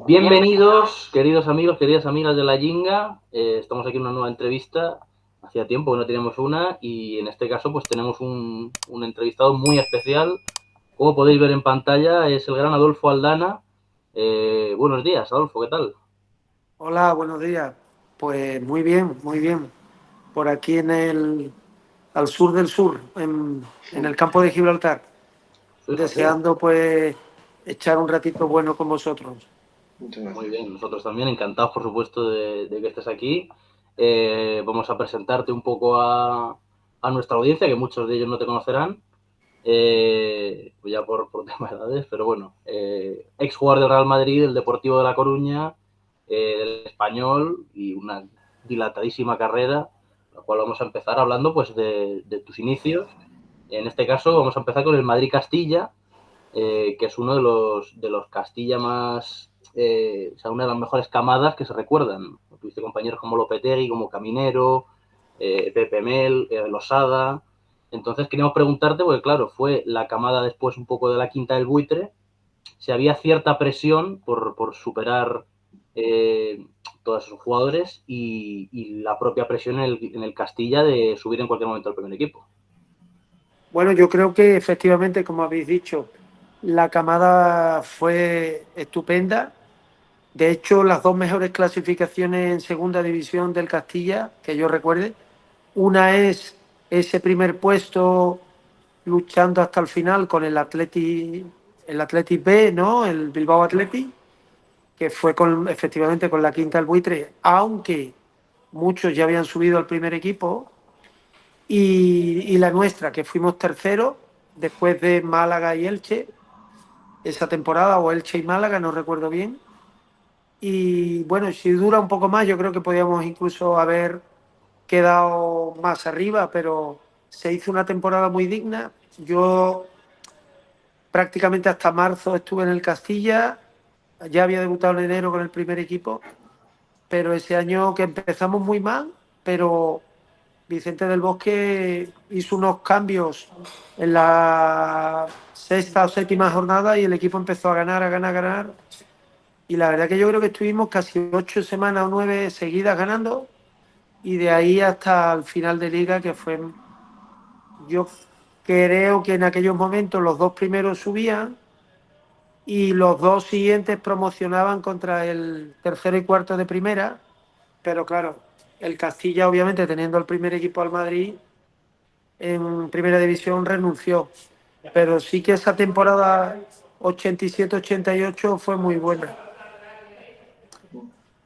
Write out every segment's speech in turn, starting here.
Bienvenidos, queridos amigos, queridas amigas de la Jinga. Estamos aquí en una nueva entrevista. Hacía tiempo que no teníamos una y en este caso pues tenemos un entrevistado muy especial. Como podéis ver en pantalla es el gran Adolfo Aldana. Buenos días, Adolfo, ¿qué tal? Hola, buenos días. Pues muy bien, muy bien. Por aquí al sur del sur, en el campo de Gibraltar, Fíjate, deseando pues echar un ratito bueno con vosotros. Muchas muy gracias. bien, nosotros también encantados por supuesto de que estés aquí. Vamos a presentarte un poco a nuestra audiencia, que muchos de ellos no te conocerán. Ya por tema de edades, pero bueno, ex jugador del Real Madrid, del Deportivo de La Coruña, del Español y una dilatadísima carrera, la cual vamos a empezar hablando pues de tus inicios. En este caso vamos a empezar con el Madrid-Castilla, que es uno de los Castilla más, o sea, una de las mejores camadas que se recuerdan. Tuviste compañeros como Lopetegui, como Caminero, Pepe Mel, Losada. Entonces queríamos preguntarte, porque claro, fue la camada después un poco de la quinta del buitre, si había cierta presión por superar eh, todos esos jugadores y la propia presión en el Castilla de subir en cualquier momento al primer equipo. Bueno, yo creo que efectivamente, como habéis dicho, la camada fue estupenda. De hecho, las dos mejores clasificaciones en segunda división del Castilla, que yo recuerde, una es ese primer puesto luchando hasta el final con el Athletic B, ¿no? El Bilbao Athletic, que fue efectivamente con la quinta el buitre, aunque muchos ya habían subido al primer equipo, y la nuestra, que fuimos terceros después de Málaga y Elche, esa temporada, o Elche y Málaga, no recuerdo bien. Y bueno, si dura un poco más, yo creo que podíamos incluso haber quedado más arriba, pero se hizo una temporada muy digna. Yo prácticamente hasta marzo estuve en el Castilla, ya había debutado en enero con el primer equipo, pero ese año que empezamos muy mal, pero Vicente del Bosque hizo unos cambios en la sexta o séptima jornada y el equipo empezó a ganar, a ganar, a ganar. Y la verdad que yo creo que estuvimos casi 8 semanas o 9 seguidas ganando y de ahí hasta el final de liga, que fue, yo creo que en aquellos momentos los dos primeros subían y los dos siguientes promocionaban contra el tercero y cuarto de primera, pero claro, el Castilla obviamente teniendo el primer equipo al Madrid en primera división renunció, pero sí que esa temporada 87-88 fue muy buena.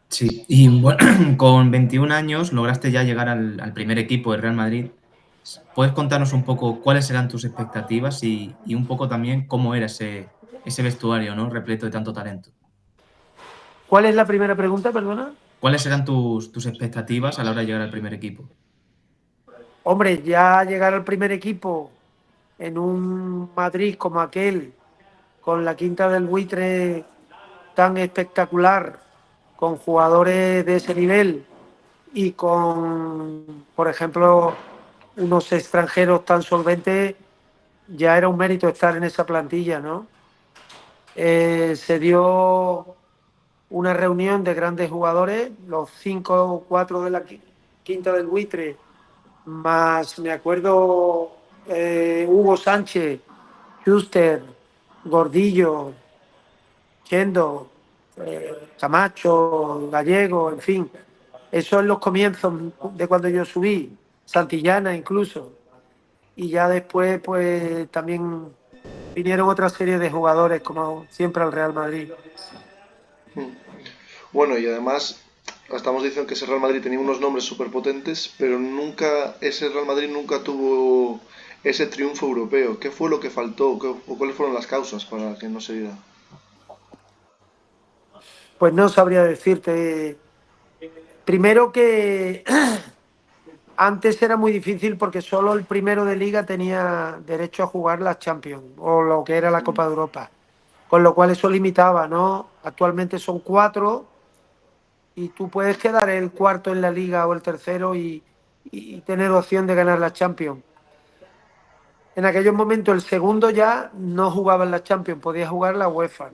Sí, y bueno, con 21 años lograste ya llegar al primer equipo del Real Madrid. ¿Puedes contarnos un poco cuáles eran tus expectativas y un poco también cómo era ese vestuario, ¿no? Repleto de tanto talento? ¿Cuál es la primera pregunta, perdona? ¿Cuáles eran tus expectativas a la hora de llegar al primer equipo? Hombre, ya llegar al primer equipo en un Madrid como aquel, con la quinta del buitre tan espectacular, con jugadores de ese nivel y con, por ejemplo, unos extranjeros tan solventes, ya era un mérito estar en esa plantilla, ¿no? Se dio una reunión de grandes jugadores, los 5 o 4 de la quinta del buitre, más me acuerdo Hugo Sánchez, Schuster, Gordillo, Chendo, Camacho, Gallego, en fin. Eso en los comienzos de cuando yo subí, Santillana incluso. Y ya después, pues también vinieron otra serie de jugadores, como siempre al Real Madrid. Bueno, y además estamos diciendo que ese Real Madrid tenía unos nombres súper potentes, pero ese Real Madrid nunca tuvo ese triunfo europeo. ¿Qué fue lo que faltó? ¿O cuáles fueron las causas para que no se diera? Pues no sabría decirte. Primero que antes era muy difícil porque solo el primero de liga tenía derecho a jugar la Champions o lo que era la Copa de Europa, con lo cual eso limitaba, ¿no? Actualmente son 4 y tú puedes quedar el cuarto en la liga o el tercero y tener opción de ganar la Champions. En aquellos momentos el segundo ya no jugaba en la Champions, podía jugar la UEFA.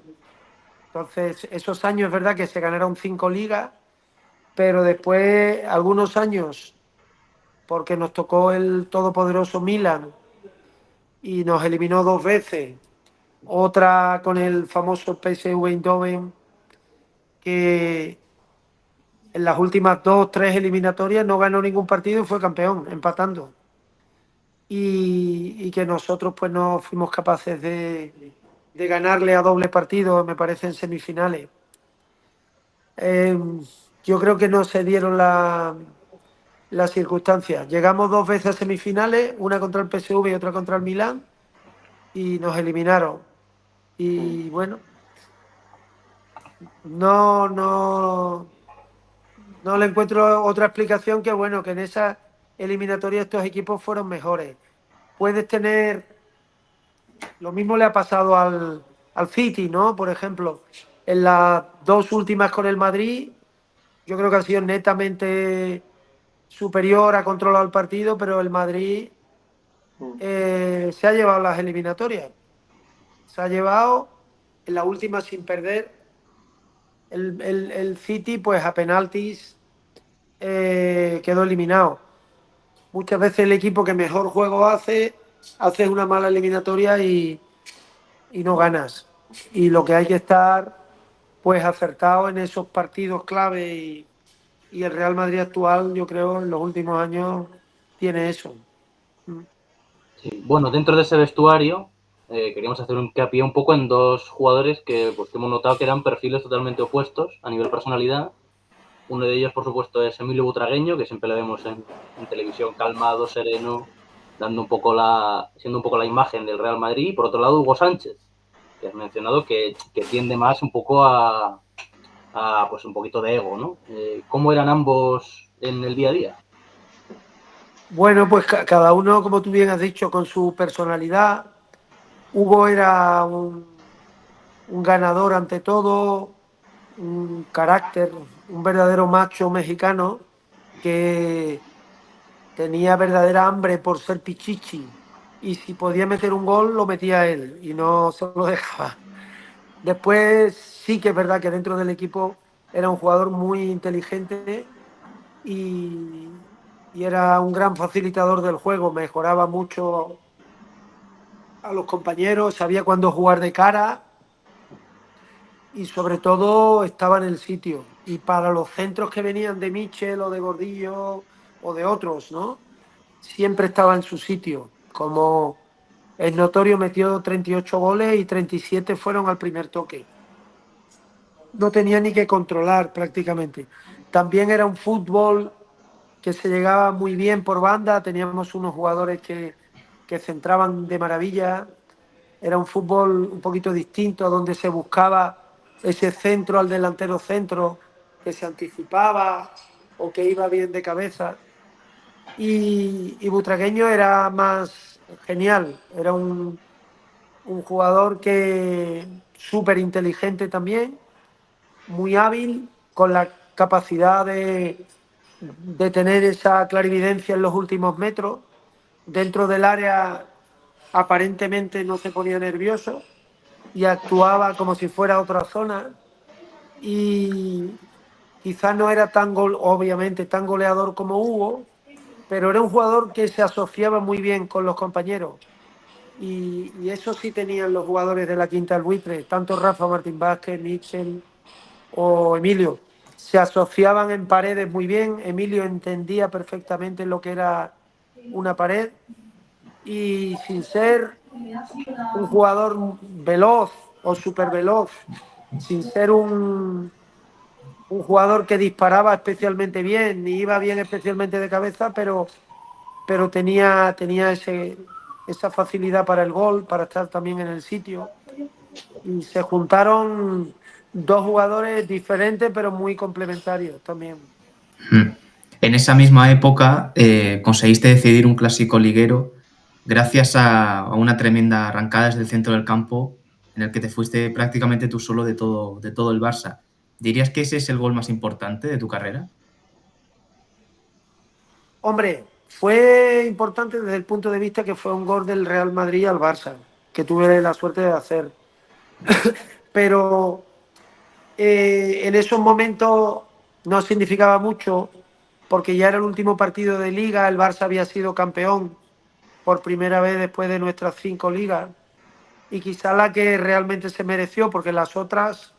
Entonces, esos años es verdad que se ganaron 5 ligas, pero después, algunos años, porque nos tocó el todopoderoso Milan y nos eliminó 2 veces, otra con el famoso PSV Eindhoven, que en las últimas 2, 3 eliminatorias no ganó ningún partido y fue campeón, empatando. Y que nosotros pues no fuimos capaces de ganarle a doble partido, me parece, en semifinales. Yo creo que no se dieron las circunstancias. Llegamos 2 veces a semifinales, una contra el PSV y otra contra el Milán, y nos eliminaron. Y bueno, no le encuentro otra explicación que, bueno, que en esa eliminatoria estos equipos fueron mejores. Puedes tener, lo mismo le ha pasado al City, ¿no? Por ejemplo, en las 2 últimas con el Madrid, yo creo que ha sido netamente superior, ha controlado el partido, pero el Madrid se ha llevado las eliminatorias. Se ha llevado en la última sin perder. El City, pues a penaltis, quedó eliminado. Muchas veces el equipo que mejor juego hace una mala eliminatoria y no ganas. Y lo que hay que estar pues acertado en esos partidos clave y el Real Madrid actual, yo creo, en los últimos años tiene eso. Sí. Bueno, dentro de ese vestuario queríamos hacer un hincapié un poco en 2 jugadores que, pues, que hemos notado que eran perfiles totalmente opuestos a nivel personalidad. Uno de ellos, por supuesto, es Emilio Butragueño, que siempre le vemos en televisión calmado, sereno, siendo un poco la imagen del Real Madrid. Y por otro lado, Hugo Sánchez, que has mencionado que tiende más un poco a pues un poquito de ego, ¿no? ¿Cómo eran ambos en el día a día? Bueno, pues cada uno, como tú bien has dicho, con su personalidad. Hugo era un ganador ante todo, un carácter, un verdadero macho mexicano que tenía verdadera hambre por ser pichichi, y si podía meter un gol lo metía él y no se lo dejaba. Después sí que es verdad que dentro del equipo era un jugador muy inteligente y era un gran facilitador del juego, mejoraba mucho a los compañeros, sabía cuándo jugar de cara y sobre todo estaba en el sitio. Y para los centros que venían de Michel o de Gordillo o de otros, ¿no? Siempre estaba en su sitio. Como es notorio, metió 38 goles y 37 fueron al primer toque. No tenía ni que controlar prácticamente. También era un fútbol que se llegaba muy bien por banda, teníamos unos jugadores que centraban de maravilla. Era un fútbol un poquito distinto, donde se buscaba ese centro al delantero centro, que se anticipaba o que iba bien de cabeza. Y Butragueño era más genial, era un jugador que súper inteligente también, muy hábil, con la capacidad de tener esa clarividencia en los últimos metros. Dentro del área aparentemente no se ponía nervioso y actuaba como si fuera otra zona, y quizás no era obviamente tan goleador como Hugo, pero era un jugador que se asociaba muy bien con los compañeros. Y eso sí tenían los jugadores de la Quinta del Buitre, tanto Rafa Martín Vázquez, Michel o Emilio. Se asociaban en paredes muy bien. Emilio entendía perfectamente lo que era una pared y, sin ser un jugador veloz o súper veloz, sin ser un jugador que disparaba especialmente bien, ni iba bien especialmente de cabeza, pero tenía esa facilidad para el gol, para estar también en el sitio. Y se juntaron 2 jugadores diferentes, pero muy complementarios también. En esa misma época conseguiste decidir un clásico liguero gracias a una tremenda arrancada desde el centro del campo en el que te fuiste prácticamente tú solo de todo el Barça. ¿Dirías que ese es el gol más importante de tu carrera? Hombre, fue importante desde el punto de vista que fue un gol del Real Madrid al Barça, que tuve la suerte de hacer. Pero En esos momentos no significaba mucho porque ya era el último partido de liga, el Barça había sido campeón por primera vez después de nuestras 5 ligas y quizá la que realmente se mereció, porque las otras,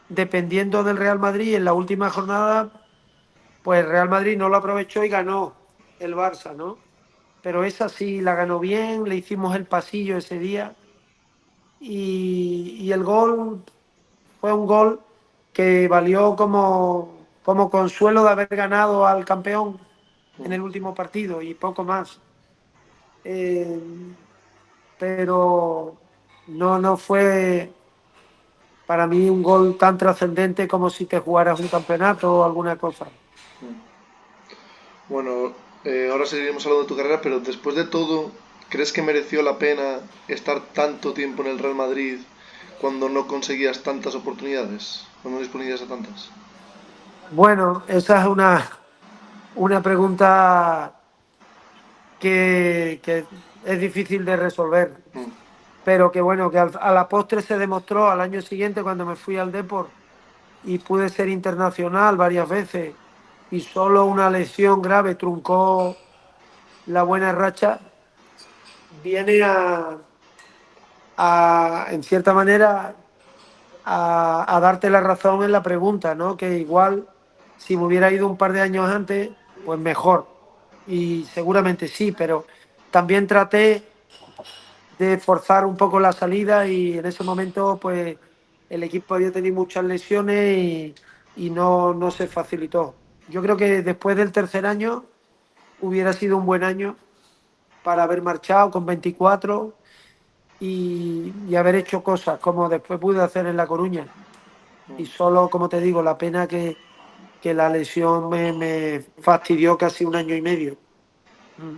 dependiendo del Real Madrid, en la última jornada, pues Real Madrid no lo aprovechó y ganó el Barça, ¿no? Pero esa sí la ganó bien, le hicimos el pasillo ese día y el gol fue un gol que valió como consuelo de haber ganado al campeón en el último partido y poco más. Eh, pero no fue para mí un gol tan trascendente como si te jugaras un campeonato o alguna cosa. Bueno, ahora seguiremos hablando de tu carrera, pero después de todo, ¿crees que mereció la pena estar tanto tiempo en el Real Madrid cuando no conseguías tantas oportunidades? Cuando no disponías de tantas. Bueno, esa es una pregunta que es difícil de resolver, Mm, pero que bueno, que a la postre se demostró al año siguiente cuando me fui al Depor y pude ser internacional varias veces y solo una lesión grave truncó la buena racha, viene en cierta manera, a darte la razón en la pregunta, ¿no? Que igual si me hubiera ido un par de años antes, pues mejor. Y seguramente sí, pero también traté de forzar un poco la salida y en ese momento, pues el equipo había tenido muchas lesiones y no se facilitó. Yo creo que después del tercer año hubiera sido un buen año para haber marchado con 24 y haber hecho cosas como después pude hacer en La Coruña. Y solo, como te digo, la pena que la lesión me fastidió casi un año y medio. Mm.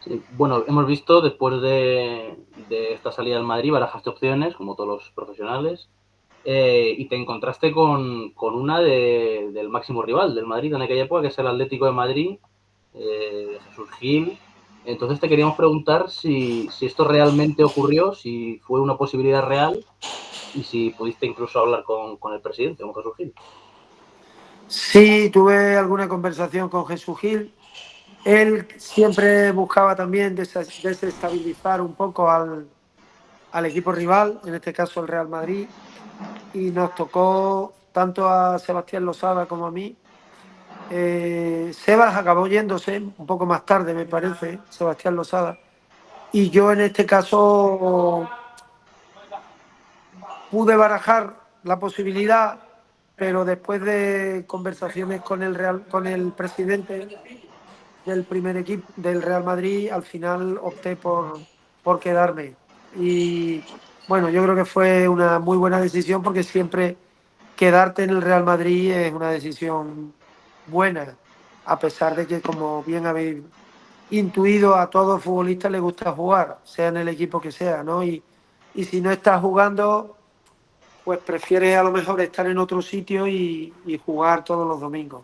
Sí, bueno, hemos visto después de esta salida al Madrid, barajaste opciones, como todos los profesionales, y te encontraste con una del máximo rival del Madrid en aquella época, que es el Atlético de Madrid, de Jesús Gil. Entonces te queríamos preguntar si esto realmente ocurrió, si fue una posibilidad real y si pudiste incluso hablar con el presidente, con Jesús Gil. Sí, tuve alguna conversación con Jesús Gil. Él siempre buscaba también desestabilizar un poco al equipo rival, en este caso el Real Madrid, y nos tocó tanto a Sebastián Losada como a mí. Sebas acabó yéndose un poco más tarde, me parece, Sebastián Losada. Y yo en este caso pude barajar la posibilidad, pero después de conversaciones con el presidente del primer equipo del Real Madrid, al final opté por quedarme. Y bueno, yo creo que fue una muy buena decisión porque siempre quedarte en el Real Madrid es una decisión buena, a pesar de que, como bien habéis intuido, a todo futbolista le gusta jugar, sea en el equipo que sea, ¿no? Y si no estás jugando, pues prefieres a lo mejor estar en otro sitio y jugar todos los domingos.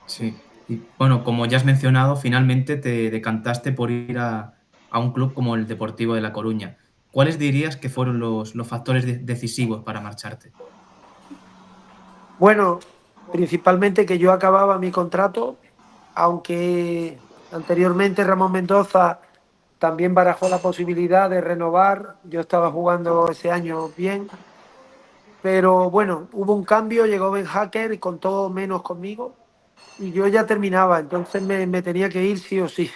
Sí. Y bueno, como ya has mencionado, finalmente te decantaste por ir a un club como el Deportivo de La Coruña. ¿Cuáles dirías que fueron los factores decisivos para marcharte? Bueno, principalmente que yo acababa mi contrato, aunque anteriormente Ramón Mendoza también barajó la posibilidad de renovar. Yo estaba jugando ese año bien, pero bueno, hubo un cambio, llegó Ben Hacker y contó menos conmigo y yo ya terminaba, entonces me tenía que ir sí o sí,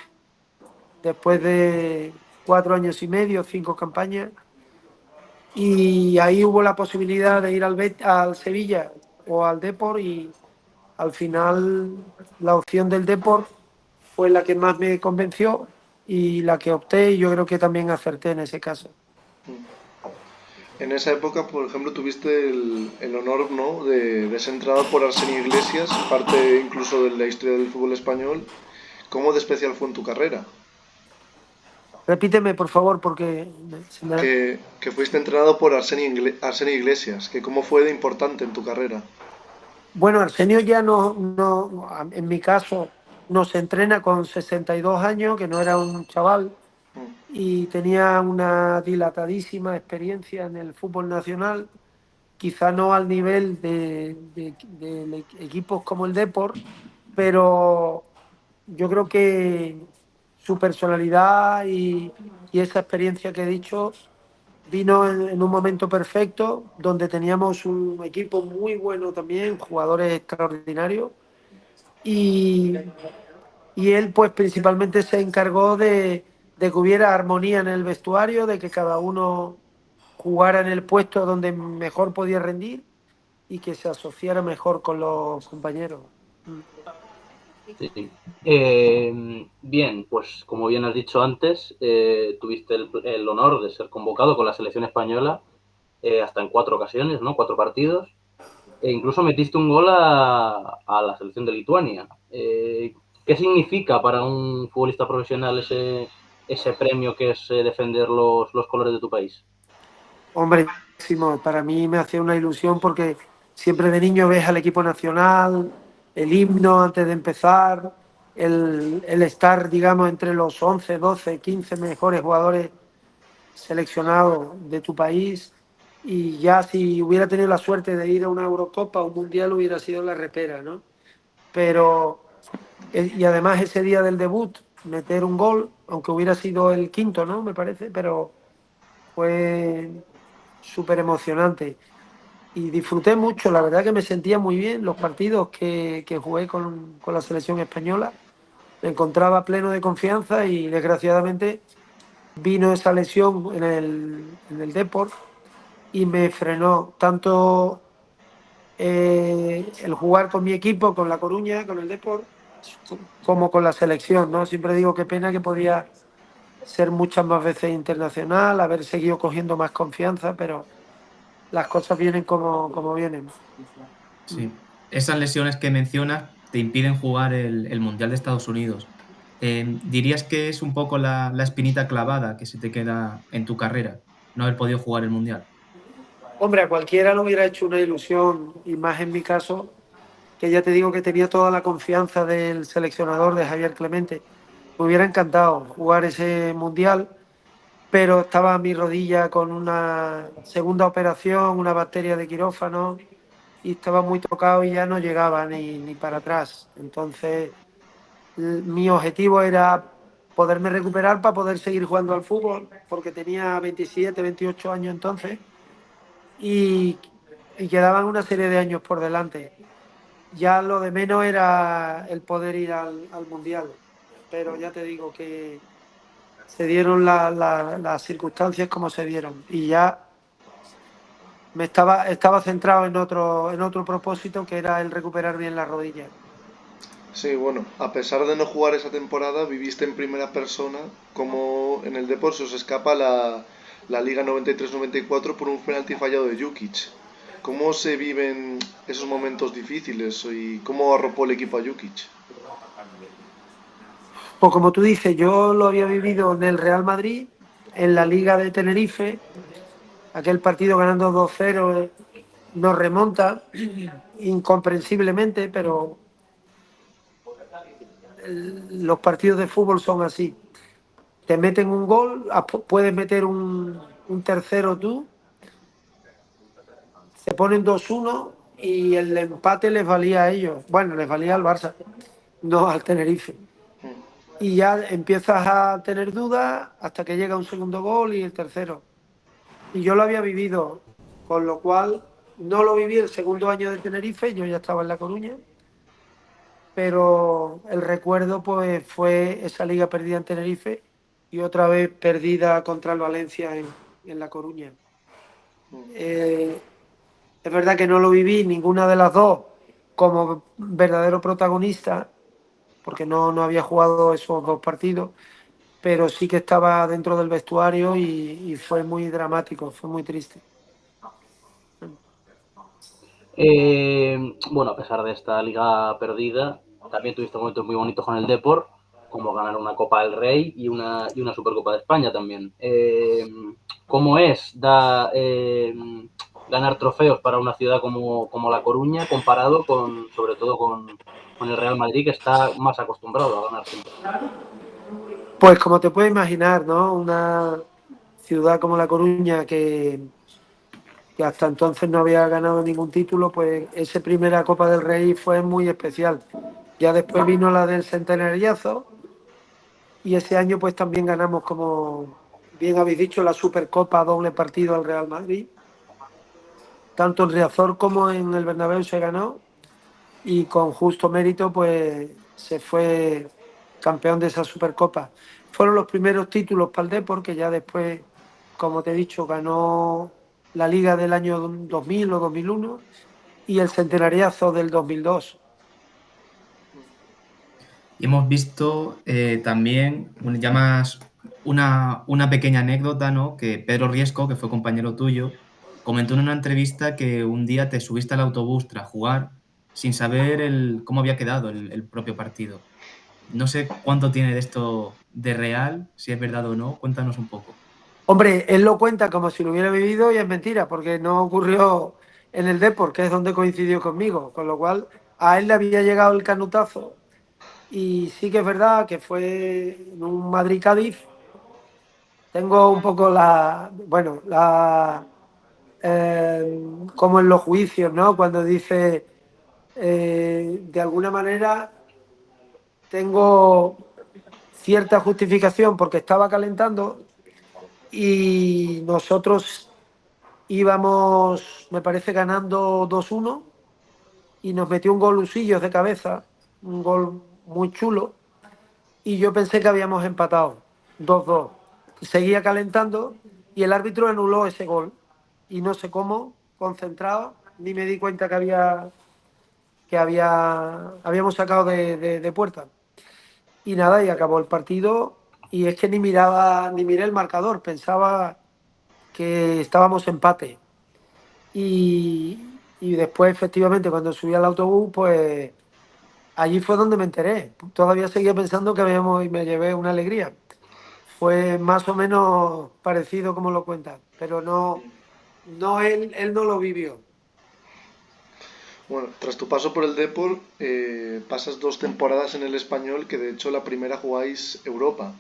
después de 4 años y medio, 5 campañas. Y ahí hubo la posibilidad de ir al Sevilla o al Depor y al final la opción del Depor fue la que más me convenció y la que opté y yo creo que también acerté en ese caso. En esa época, por ejemplo, tuviste el honor, ¿no?, de ser entrenado por Arsenio Iglesias, parte incluso de la historia del fútbol español. ¿Cómo de especial fue en tu carrera? Repíteme, por favor, porque Que fuiste entrenado por Arsenio Iglesias, que cómo fue de importante en tu carrera. Bueno, Arsenio ya en mi caso, nos entrena con 62 años, que no era un chaval, Mm, y tenía una dilatadísima experiencia en el fútbol nacional. quizá no al nivel de equipos como el Depor, pero yo creo que su personalidad y esa experiencia que he dicho vino en un momento perfecto, donde teníamos un equipo muy bueno también, jugadores extraordinarios, y, y él pues principalmente se encargó de que hubiera armonía en el vestuario, de que cada uno jugara en el puesto donde mejor podía rendir y que se asociara mejor con los compañeros. Sí. Bien, pues como bien has dicho antes, tuviste el honor de ser convocado con la selección española hasta en 4 ocasiones, ¿no? 4 partidos. E incluso metiste un gol a la selección de Lituania. ¿Qué significa para un futbolista profesional ese premio que es defender los colores de tu país? Hombre, para mí me hacía una ilusión porque siempre de niño ves al equipo nacional, el himno antes de empezar, el estar, digamos, entre los 11, 12, 15 mejores jugadores seleccionados de tu país. Y ya si hubiera tenido la suerte de ir a una Eurocopa o un Mundial hubiera sido la repera, ¿no? Pero, y además ese día del debut, meter un gol, aunque hubiera sido el quinto, ¿no? Me parece, pero fue súper emocionante y disfruté mucho, la verdad que me sentía muy bien los partidos que jugué con la selección española, me encontraba pleno de confianza y desgraciadamente vino esa lesión en el Depor y me frenó tanto el jugar con mi equipo, con La Coruña, con el Depor, como con la selección, ¿no? Siempre digo qué pena que podía ser muchas más veces internacional, haber seguido cogiendo más confianza, pero las cosas vienen como vienen. Sí. Esas lesiones que mencionas te impiden jugar el Mundial de Estados Unidos. ¿Dirías que es un poco la espinita clavada que se te queda en tu carrera, no haber podido jugar el Mundial? Hombre, a cualquiera le hubiera hecho una ilusión, y más en mi caso, que ya te digo que tenía toda la confianza del seleccionador de Javier Clemente. Me hubiera encantado jugar ese mundial, pero estaba mi rodilla con una segunda operación, una bacteria de quirófano, y estaba muy tocado y ya no llegaba ni para atrás. Entonces, mi objetivo era poderme recuperar para poder seguir jugando al fútbol, porque tenía 27, 28 años entonces, y, y quedaban una serie de años por delante. Ya lo de menos era el poder ir al Mundial, pero ya te digo que se dieron las circunstancias como se dieron y ya estaba centrado en otro propósito que era el recuperar bien la rodilla. Sí, bueno, a pesar de no jugar esa temporada, viviste en primera persona como en el Depor se os escapa la Liga 93-94 por un penalti fallado de Jukic. ¿Cómo se viven esos momentos difíciles y cómo arropó el equipo a Jukic? Pues como tú dices, yo lo había vivido en el Real Madrid, en la Liga de Tenerife, aquel partido ganando 2-0 nos remonta incomprensiblemente, pero los partidos de fútbol son así. Te meten un gol, puedes meter un tercero tú, se ponen 2-1 y el empate les valía a ellos. Bueno, les valía al Barça, no al Tenerife. Y ya empiezas a tener dudas hasta que llega un segundo gol y el tercero. Y yo lo había vivido, con lo cual no lo viví el segundo año de Tenerife, yo ya estaba en La Coruña, pero el recuerdo pues fue esa liga perdida en Tenerife y otra vez perdida contra el Valencia en La Coruña. Es verdad que no lo viví ninguna de las dos como verdadero protagonista, porque no había jugado esos dos partidos, pero sí que estaba dentro del vestuario y fue muy dramático, fue muy triste. Bueno, a pesar de esta liga perdida, también tuviste momentos muy bonitos con el Depor, como ganar una Copa del Rey y una Supercopa de España también. ¿Cómo es ganar trofeos para una ciudad como La Coruña comparado sobre todo con el Real Madrid, que está más acostumbrado a ganar siempre? Pues como te puedes imaginar, ¿no? Una ciudad como La Coruña que que hasta entonces no había ganado ningún título, pues esa primera Copa del Rey fue muy especial. Ya después vino la del Centenariazo y ese año pues también ganamos, como bien habéis dicho, la Supercopa doble partido al Real Madrid. Tanto en Riazor como en el Bernabéu se ganó y con justo mérito pues se fue campeón de esa Supercopa. Fueron los primeros títulos para el Depor, que ya después, como te he dicho, ganó la Liga del año 2000 o 2001 y el Centenariazo del 2002. Y hemos visto también, ya más una pequeña anécdota, ¿no? Que Pedro Riesco, que fue compañero tuyo, comentó en una entrevista que un día te subiste al autobús tras jugar sin saber cómo había quedado el propio partido. No sé cuánto tiene de esto de real, si es verdad o no. Cuéntanos un poco. Hombre, él lo cuenta como si lo hubiera vivido y es mentira, porque no ocurrió en el Depor, que es donde coincidió conmigo, con lo cual a él le había llegado el canutazo y sí que es verdad que fue en un Madrid-Cádiz. Tengo un poco como en los juicios, ¿no? Cuando dice, de alguna manera, tengo cierta justificación porque estaba calentando y nosotros íbamos, me parece, ganando 2-1 y nos metió un gol Usillos de cabeza, un gol muy chulo, y yo pensé que habíamos empatado 2-2. Seguía calentando y el árbitro anuló ese gol. Y no sé cómo, concentrado, ni me di cuenta habíamos sacado de puerta. Y nada, y acabó el partido y es que ni miré el marcador, pensaba que estábamos empate. Y después, efectivamente, cuando subí al autobús, pues allí fue donde me enteré. Todavía seguía pensando que habíamos y me llevé una alegría. Fue más o menos parecido como lo cuentan, pero no él no lo vivió. Bueno, tras tu paso por el Depor, pasas 2 temporadas en el Español, que de hecho la primera jugáis Europa.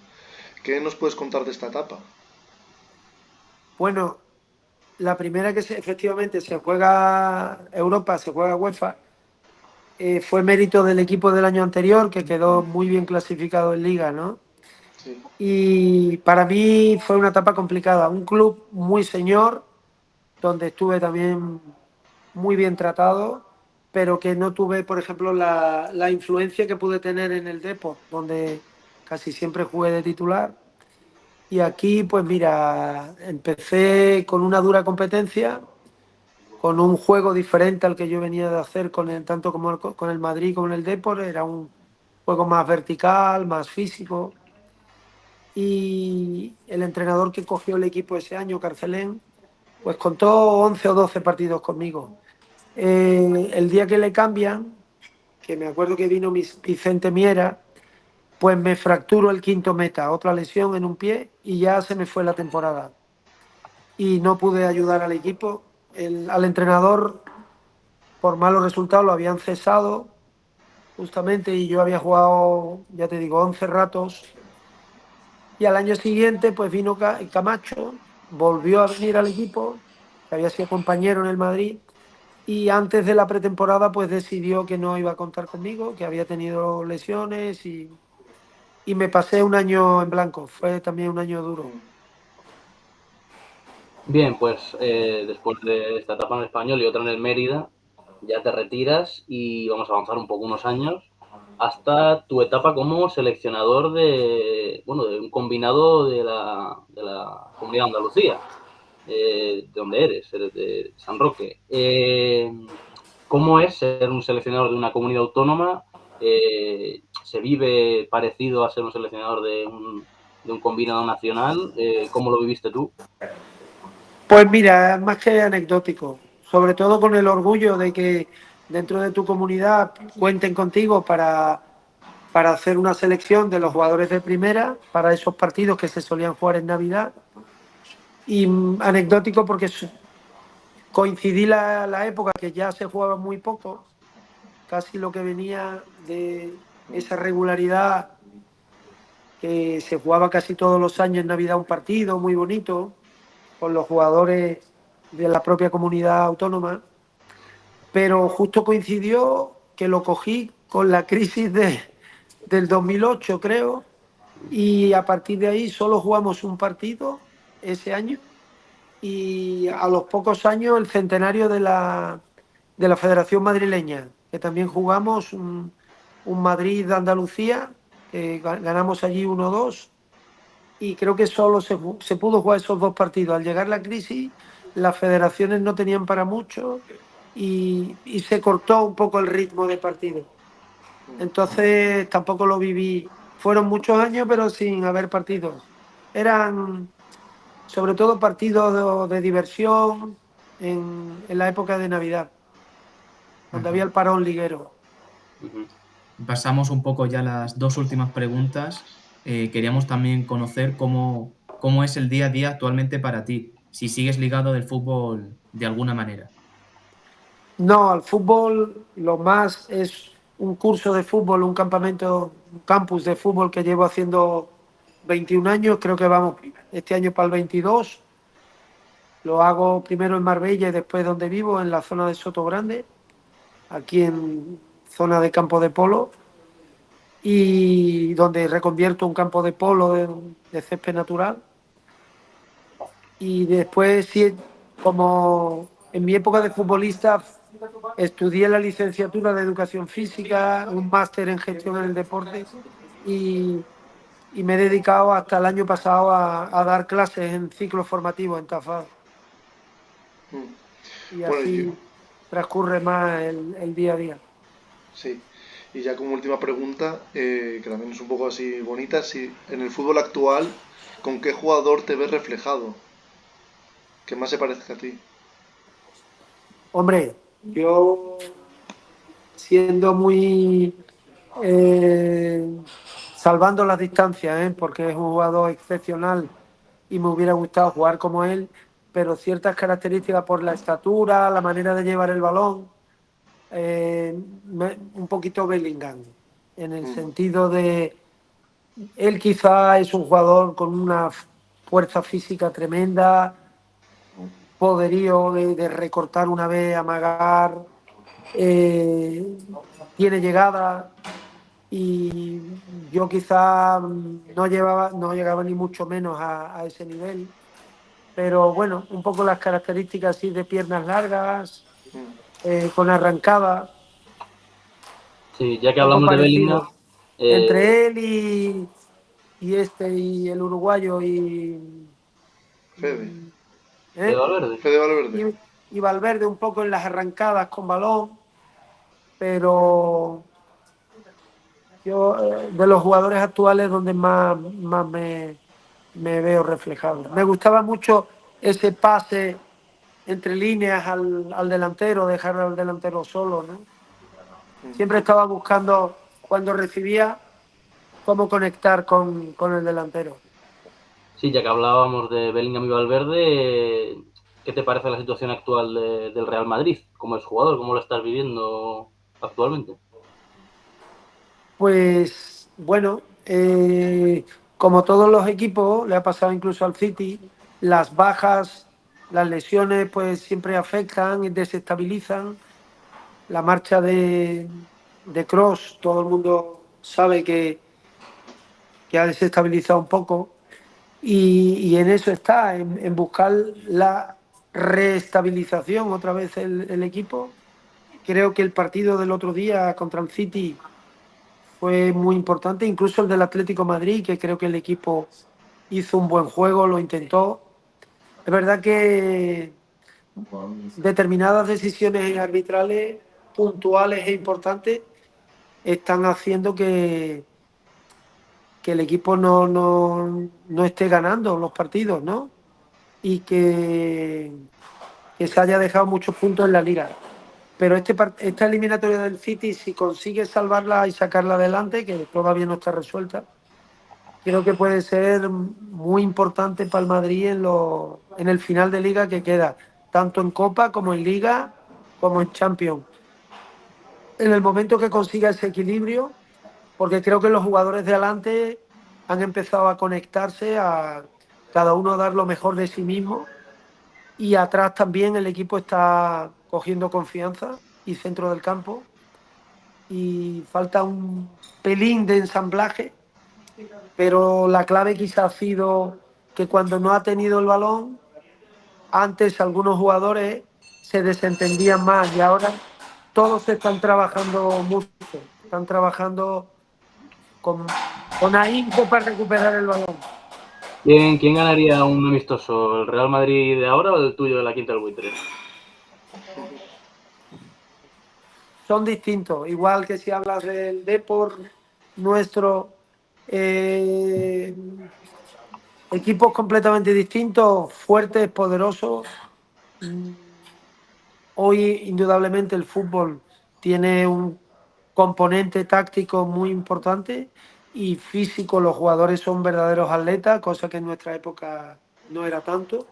¿Qué nos puedes contar de esta etapa? Bueno, la primera que efectivamente se juega Europa, se juega UEFA, fue mérito del equipo del año anterior, que quedó muy bien clasificado en Liga, ¿no? Sí. Y para mí fue una etapa complicada. Un club muy señor, donde estuve también muy bien tratado, pero que no tuve, por ejemplo, la influencia que pude tener en el Depor, donde casi siempre jugué de titular. Y aquí, pues mira, empecé con una dura competencia, con un juego diferente al que yo venía de hacer tanto como con el Madrid como con el Depor. Era un juego más vertical, más físico. Y el entrenador que cogió el equipo ese año, Carcelén, pues contó 11 o 12 partidos conmigo. El día que le cambian, que me acuerdo que vino Vicente Miera, pues me fracturo el quinto meta, otra lesión en un pie y ya se me fue la temporada. Y no pude ayudar al equipo. Al entrenador, por malos resultados, lo habían cesado justamente y yo había jugado, ya te digo, 11 ratos. Y al año siguiente, pues vino Camacho, volvió a venir al equipo, que había sido compañero en el Madrid, y antes de la pretemporada, pues decidió que no iba a contar conmigo, que había tenido lesiones y me pasé un año en blanco. Fue también un año duro. Bien, pues después de esta etapa en el Español y otra en el Mérida, ya te retiras y vamos a avanzar un poco unos años hasta tu etapa como seleccionador de un combinado de la Comunidad de Andalucía, de donde eres de San Roque. ¿Cómo es ser un seleccionador de una comunidad autónoma? ¿Se vive parecido a ser un seleccionador de un combinado nacional? ¿Cómo lo viviste tú? Pues mira, más que anecdótico, sobre todo con el orgullo de que dentro de tu comunidad cuenten contigo para hacer una selección de los jugadores de primera para esos partidos que se solían jugar en Navidad. Y anecdótico porque coincidí la época que ya se jugaba muy poco, casi lo que venía de esa regularidad que se jugaba casi todos los años en Navidad un partido muy bonito, con los jugadores de la propia comunidad autónoma, pero justo coincidió que lo cogí con la crisis del 2008, creo, y a partir de ahí solo jugamos un partido ese año y a los pocos años el centenario de la Federación Madrileña, que también jugamos un Madrid-Andalucía, que ganamos allí 1-2 y creo que solo se pudo jugar esos dos partidos. Al llegar la crisis, las federaciones no tenían para mucho y se cortó un poco el ritmo de partido. Entonces tampoco lo viví. Fueron muchos años, pero sin haber partidos. Eran sobre todo partidos de diversión en la época de Navidad, cuando había el parón liguero. Pasamos un poco ya a las dos últimas preguntas. Queríamos también conocer cómo es el día a día actualmente para ti, si sigues ligado del fútbol de alguna manera. No, al fútbol lo más es un curso de fútbol, un campamento, un campus de fútbol que llevo haciendo 21 años, creo que vamos este año para el 22. Lo hago primero en Marbella y después donde vivo, en la zona de Sotogrande, aquí en zona de campo de polo, y donde reconvierto un campo de polo de césped natural. Y después, sí, como en mi época de futbolista, estudié la licenciatura de Educación Física, un máster en Gestión en el Deporte y me he dedicado hasta el año pasado a dar clases en ciclos formativos en Tafado. Y Bueno, así transcurre más el día a día. sí. Y ya como última pregunta, que también es un poco así bonita, si en el fútbol actual, ¿con qué jugador te ves reflejado? Que más se parezca a ti. Hombre, yo siendo muy salvando las distancias, porque es un jugador excepcional y me hubiera gustado jugar como él, pero ciertas características por la estatura, la manera de llevar el balón, un poquito Bellingham, en el sentido de él quizá es un jugador con una fuerza física tremenda, poderío de recortar una vez, amagar, tiene llegada y yo quizá no llegaba ni mucho menos a ese nivel, pero bueno, un poco las características así de piernas largas, con arrancada, Sí, ya que poco hablamos de parecido Bellingham, entre él y el uruguayo Fede. de ¿eh? Valverde. Fede Valverde. y Valverde un poco en las arrancadas con balón, pero yo de los jugadores actuales donde más me veo reflejado. Me gustaba mucho ese pase entre líneas al delantero, dejar al delantero solo, ¿no? Siempre estaba buscando, cuando recibía, cómo conectar con el delantero. Sí, ya que hablábamos de Bellingham y Valverde, ¿qué te parece la situación actual del Real Madrid como exjugador? ¿Cómo lo estás viviendo actualmente? Pues bueno, como todos los equipos, le ha pasado incluso al City, las bajas, las lesiones, pues siempre afectan y desestabilizan. La marcha de Kroos, todo el mundo sabe que ha desestabilizado un poco y en eso está, en buscar la reestabilización otra vez el equipo. Creo que el partido del otro día contra el City fue muy importante, incluso el del Atlético Madrid, que creo que el equipo hizo un buen juego, lo intentó. Es verdad que determinadas decisiones arbitrales puntuales e importantes están haciendo que el equipo no esté ganando los partidos, ¿no? Y que se haya dejado muchos puntos en la liga. Pero esta eliminatoria del City, si consigue salvarla y sacarla adelante, que todavía no está resuelta, creo que puede ser muy importante para el Madrid en el final de liga que queda, tanto en Copa como en Liga, como en Champions. En el momento que consiga ese equilibrio, porque creo que los jugadores de adelante han empezado a conectarse, a cada uno a dar lo mejor de sí mismo y atrás también el equipo está cogiendo confianza y centro del campo, y falta un pelín de ensamblaje, pero la clave quizá ha sido que cuando no ha tenido el balón, antes algunos jugadores se desentendían más y ahora todos están trabajando mucho, están trabajando con ahínco para recuperar el balón. ¿Quién ganaría un amistoso? ¿El Real Madrid de ahora o el tuyo de la Quinta del Buitre? Son distintos, igual que si hablas del Depor nuestro, equipos completamente distintos, fuertes, poderosos. Hoy, indudablemente, el fútbol tiene un componente táctico muy importante y físico. Los jugadores son verdaderos atletas, cosa que en nuestra época no era tanto.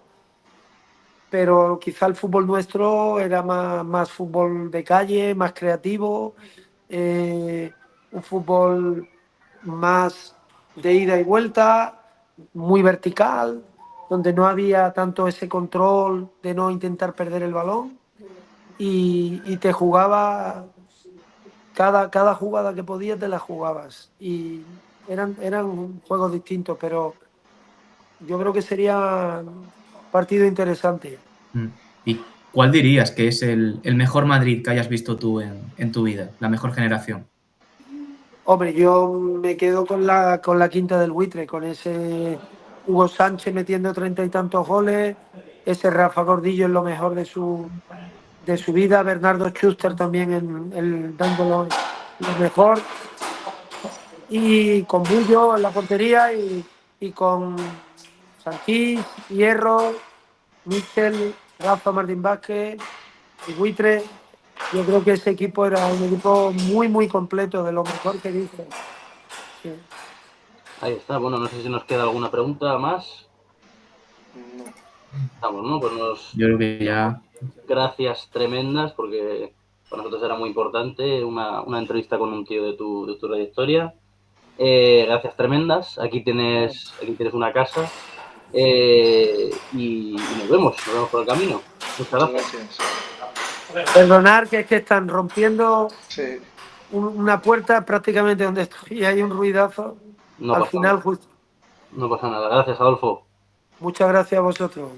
Pero quizá el fútbol nuestro era más fútbol de calle, más creativo, un fútbol más de ida y vuelta, muy vertical, donde no había tanto ese control de no intentar perder el balón, y te jugaba cada jugada que podías, te la jugabas. Y eran juegos distintos, pero yo creo que sería un partido interesante. ¿Y cuál dirías que es el mejor Madrid que hayas visto tú en tu vida, la mejor generación? Hombre, yo me quedo con la Quinta del Buitre, con ese Hugo Sánchez metiendo 30 y tantos goles, ese Rafa Gordillo en lo mejor de su vida, Bernardo Schuster también dándolo lo mejor, y con Bullo en la portería, y con Sanchís, Hierro, Michel, Rafa, Martín Vázquez y Buitre. Yo creo que ese equipo era un equipo muy, muy completo, de lo mejor que dice. Sí. Ahí está. Bueno, no sé si nos queda alguna pregunta más. No. Estamos, ¿no? Pues Yo creo que ya... gracias tremendas, porque para nosotros era muy importante una entrevista con un tío de tu trayectoria. Gracias tremendas. Aquí tienes una casa. Y nos vemos por el camino. Muchas gracias. Perdonar que es que están rompiendo Sí. una puerta prácticamente donde estoy, y hay un ruidazo. No Al pasa final, nada. justo. No pasa nada. Gracias, Adolfo. Muchas gracias a vosotros.